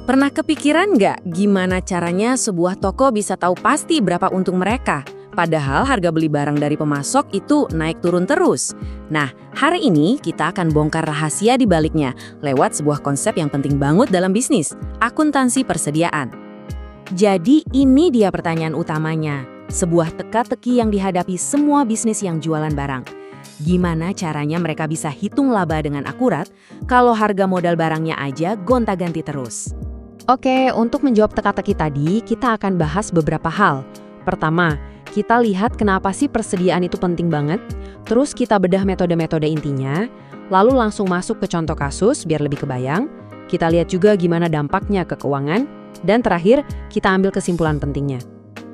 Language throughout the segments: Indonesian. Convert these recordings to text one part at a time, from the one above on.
Pernah kepikiran nggak gimana caranya sebuah toko bisa tahu pasti berapa untung mereka? Padahal harga beli barang dari pemasok itu naik turun terus. Nah, hari ini kita akan bongkar rahasia di baliknya lewat sebuah konsep yang penting banget dalam bisnis, akuntansi persediaan. Jadi ini dia pertanyaan utamanya, sebuah teka-teki yang dihadapi semua bisnis yang jualan barang. Gimana caranya mereka bisa hitung laba dengan akurat kalau harga modal barangnya aja gonta-ganti terus? Oke, untuk menjawab teka-teki tadi, kita akan bahas beberapa hal. Pertama, kita lihat kenapa sih persediaan itu penting banget, terus kita bedah metode-metode intinya, lalu langsung masuk ke contoh kasus biar lebih kebayang, kita lihat juga gimana dampaknya ke keuangan, dan terakhir, kita ambil kesimpulan pentingnya.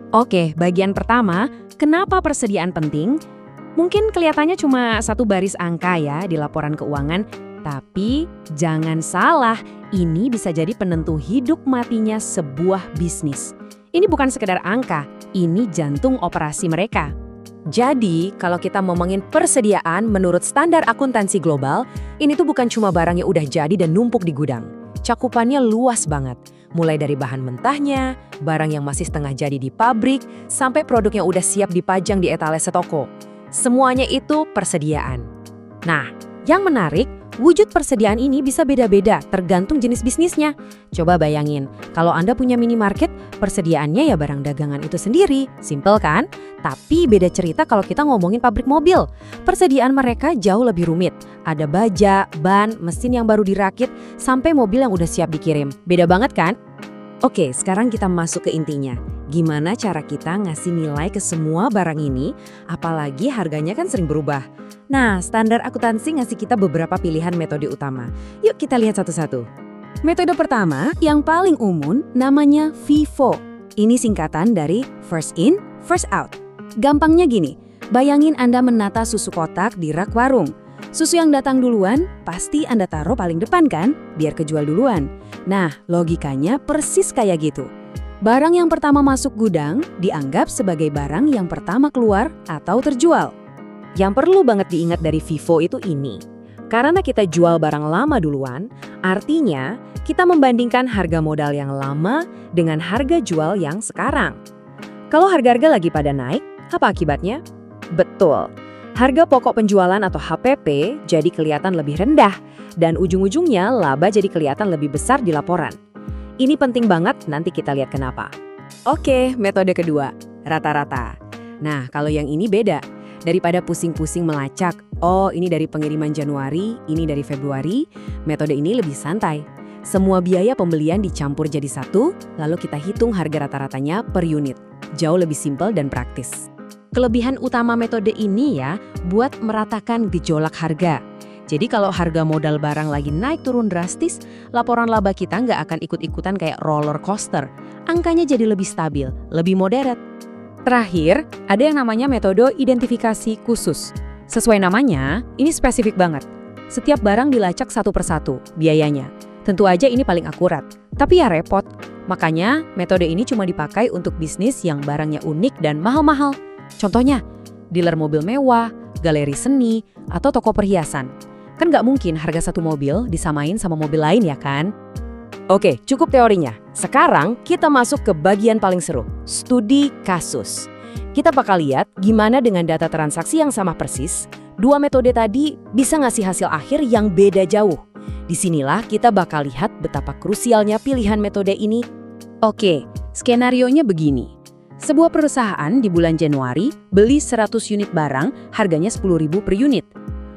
Oke, bagian pertama, kenapa persediaan penting? Mungkin kelihatannya cuma satu baris angka ya di laporan keuangan, tapi jangan salah, ini bisa jadi penentu hidup matinya sebuah bisnis. Ini bukan sekedar angka, ini jantung operasi mereka. Jadi, kalau kita ngomongin persediaan menurut standar akuntansi global, ini tuh bukan cuma barang yang udah jadi dan numpuk di gudang. Cakupannya luas banget. Mulai dari bahan mentahnya, barang yang masih setengah jadi di pabrik, sampai produk yang udah siap dipajang di etalase toko. Semuanya itu persediaan. Nah, yang menarik, wujud persediaan ini bisa beda-beda tergantung jenis bisnisnya. Coba bayangin, kalau Anda punya minimarket, persediaannya ya barang dagangan itu sendiri. Simpel kan? Tapi beda cerita kalau kita ngomongin pabrik mobil. Persediaan mereka jauh lebih rumit. Ada baja, ban, mesin yang baru dirakit, sampai mobil yang udah siap dikirim. Beda banget kan? Oke, sekarang kita masuk ke intinya. Gimana cara kita ngasih nilai ke semua barang ini, apalagi harganya kan sering berubah. Nah, standar akuntansi ngasih kita beberapa pilihan metode utama. Yuk kita lihat satu-satu. Metode pertama, yang paling umum, namanya FIFO. Ini singkatan dari First In, First Out. Gampangnya gini, bayangin Anda menata susu kotak di rak warung. Susu yang datang duluan, pasti Anda taruh paling depan kan, biar kejual duluan. Nah, logikanya persis kayak gitu. Barang yang pertama masuk gudang dianggap sebagai barang yang pertama keluar atau terjual. Yang perlu banget diingat dari FIFO itu ini. Karena kita jual barang lama duluan, artinya kita membandingkan harga modal yang lama dengan harga jual yang sekarang. Kalau harga-harga lagi pada naik, apa akibatnya? Betul. Harga pokok penjualan atau HPP jadi kelihatan lebih rendah dan ujung-ujungnya laba jadi kelihatan lebih besar di laporan. Ini penting banget, nanti kita lihat kenapa. Oke, metode kedua, rata-rata. Nah, kalau yang ini beda. Daripada pusing-pusing melacak, oh ini dari pengiriman Januari, ini dari Februari, metode ini lebih santai. Semua biaya pembelian dicampur jadi satu, lalu kita hitung harga rata-ratanya per unit. Jauh lebih simpel dan praktis. Kelebihan utama metode ini ya, buat meratakan gejolak harga. Jadi kalau harga modal barang lagi naik turun drastis, laporan laba kita nggak akan ikut-ikutan kayak roller coaster. Angkanya jadi lebih stabil, lebih moderet. Terakhir, ada yang namanya metode identifikasi khusus. Sesuai namanya, ini spesifik banget. Setiap barang dilacak satu persatu, biayanya. Tentu aja ini paling akurat, tapi ya repot. Makanya, metode ini cuma dipakai untuk bisnis yang barangnya unik dan mahal-mahal. Contohnya, dealer mobil mewah, galeri seni, atau toko perhiasan. Kan nggak mungkin harga satu mobil disamain sama mobil lain ya kan? Oke, cukup teorinya. Sekarang kita masuk ke bagian paling seru, studi kasus. Kita bakal lihat gimana dengan data transaksi yang sama persis, dua metode tadi bisa ngasih hasil akhir yang beda jauh. Disinilah kita bakal lihat betapa krusialnya pilihan metode ini. Oke, skenarionya begini. Sebuah perusahaan di bulan Januari beli 100 unit barang, harganya 10.000 per unit.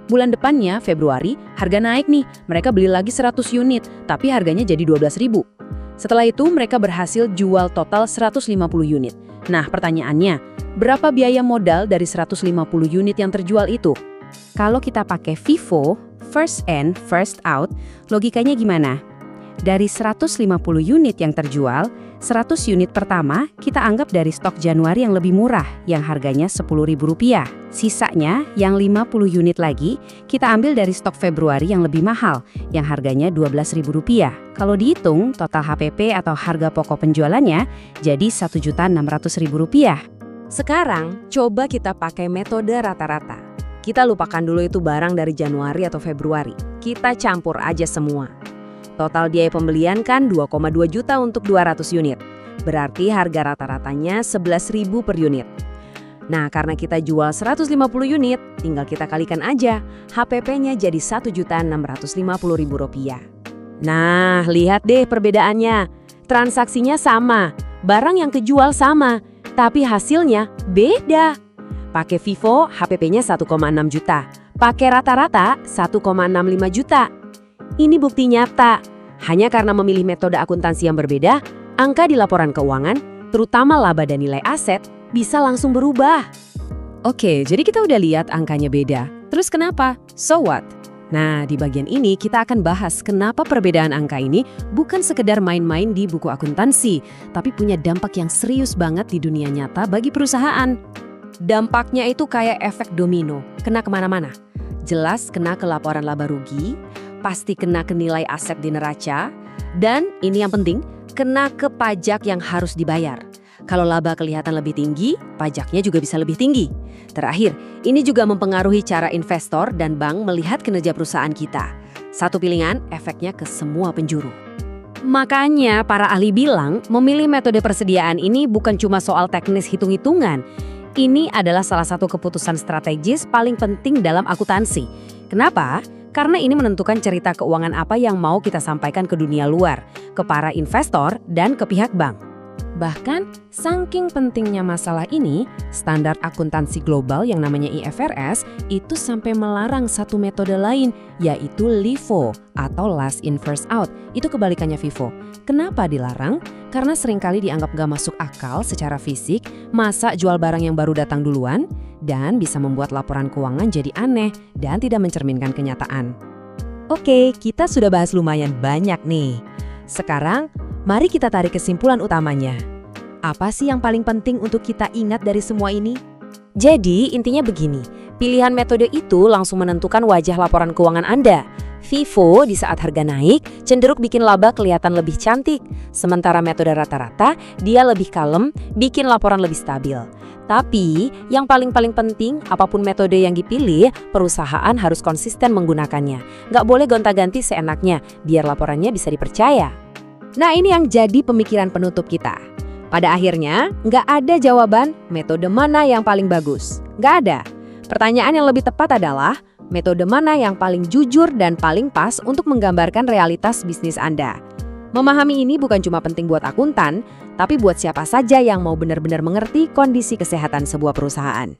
Bulan depannya, Februari, harga naik nih. Mereka beli lagi 100 unit, tapi harganya jadi 12.000. Setelah itu, mereka berhasil jual total 150 unit. Nah, pertanyaannya, berapa biaya modal dari 150 unit yang terjual itu? Kalau kita pakai FIFO, First In, First Out, logikanya gimana? Dari 150 unit yang terjual, 100 unit pertama kita anggap dari stok Januari yang lebih murah, yang harganya Rp10.000. Sisanya, yang 50 unit lagi, kita ambil dari stok Februari yang lebih mahal, yang harganya Rp12.000. Kalau dihitung, total HPP atau harga pokok penjualannya jadi Rp1.600.000. Sekarang, coba kita pakai metode rata-rata. Kita lupakan dulu itu barang dari Januari atau Februari. Kita campur aja semua. Total biaya pembelian kan 2,2 juta untuk 200 unit. Berarti harga rata-ratanya 11.000 per unit. Nah, karena kita jual 150 unit, tinggal kita kalikan aja. HPP-nya jadi Rp1.650.000. Nah, lihat deh perbedaannya. Transaksinya sama, barang yang kejual sama, tapi hasilnya beda. Pakai Vivo, HPP-nya 1,6 juta. Pakai rata-rata 1,65 juta. Ini bukti nyata. Hanya karena memilih metode akuntansi yang berbeda, angka di laporan keuangan, terutama laba dan nilai aset, bisa langsung berubah. Oke, jadi kita udah lihat angkanya beda. Terus kenapa? So what? Nah, di bagian ini kita akan bahas kenapa perbedaan angka ini bukan sekedar main-main di buku akuntansi, tapi punya dampak yang serius banget di dunia nyata bagi perusahaan. Dampaknya itu kayak efek domino, kena kemana-mana. Jelas kena ke laporan laba rugi, pasti kena ke nilai aset di neraca, dan ini yang penting, kena ke pajak yang harus dibayar. Kalau laba kelihatan lebih tinggi, pajaknya juga bisa lebih tinggi. Terakhir, ini juga mempengaruhi cara investor dan bank melihat kinerja perusahaan kita. Satu pilihan, efeknya ke semua penjuru. Makanya para ahli bilang, memilih metode persediaan ini bukan cuma soal teknis hitung-hitungan. Ini adalah salah satu keputusan strategis paling penting dalam akuntansi. Kenapa? Karena ini menentukan cerita keuangan apa yang mau kita sampaikan ke dunia luar, ke para investor dan ke pihak bank. Bahkan, saking pentingnya masalah ini, standar akuntansi global yang namanya IFRS itu sampai melarang satu metode lain, yaitu LIFO atau Last In First Out. Itu kebalikannya FIFO. Kenapa dilarang? Karena seringkali dianggap gak masuk akal secara fisik, masa jual barang yang baru datang duluan, dan bisa membuat laporan keuangan jadi aneh dan tidak mencerminkan kenyataan. Oke, kita sudah bahas lumayan banyak nih. Sekarang, mari kita tarik kesimpulan utamanya. Apa sih yang paling penting untuk kita ingat dari semua ini? Jadi, intinya begini. Pilihan metode itu langsung menentukan wajah laporan keuangan Anda. FIFO di saat harga naik cenderung bikin laba kelihatan lebih cantik. Sementara metode rata-rata, dia lebih kalem, bikin laporan lebih stabil. Tapi, yang paling penting, apapun metode yang dipilih, perusahaan harus konsisten menggunakannya. Nggak boleh gonta-ganti seenaknya, biar laporannya bisa dipercaya. Nah, ini yang jadi pemikiran penutup kita. Pada akhirnya, nggak ada jawaban metode mana yang paling bagus. Nggak ada. Pertanyaan yang lebih tepat adalah, metode mana yang paling jujur dan paling pas untuk menggambarkan realitas bisnis Anda. Memahami ini bukan cuma penting buat akuntan, tapi buat siapa saja yang mau benar-benar mengerti kondisi kesehatan sebuah perusahaan.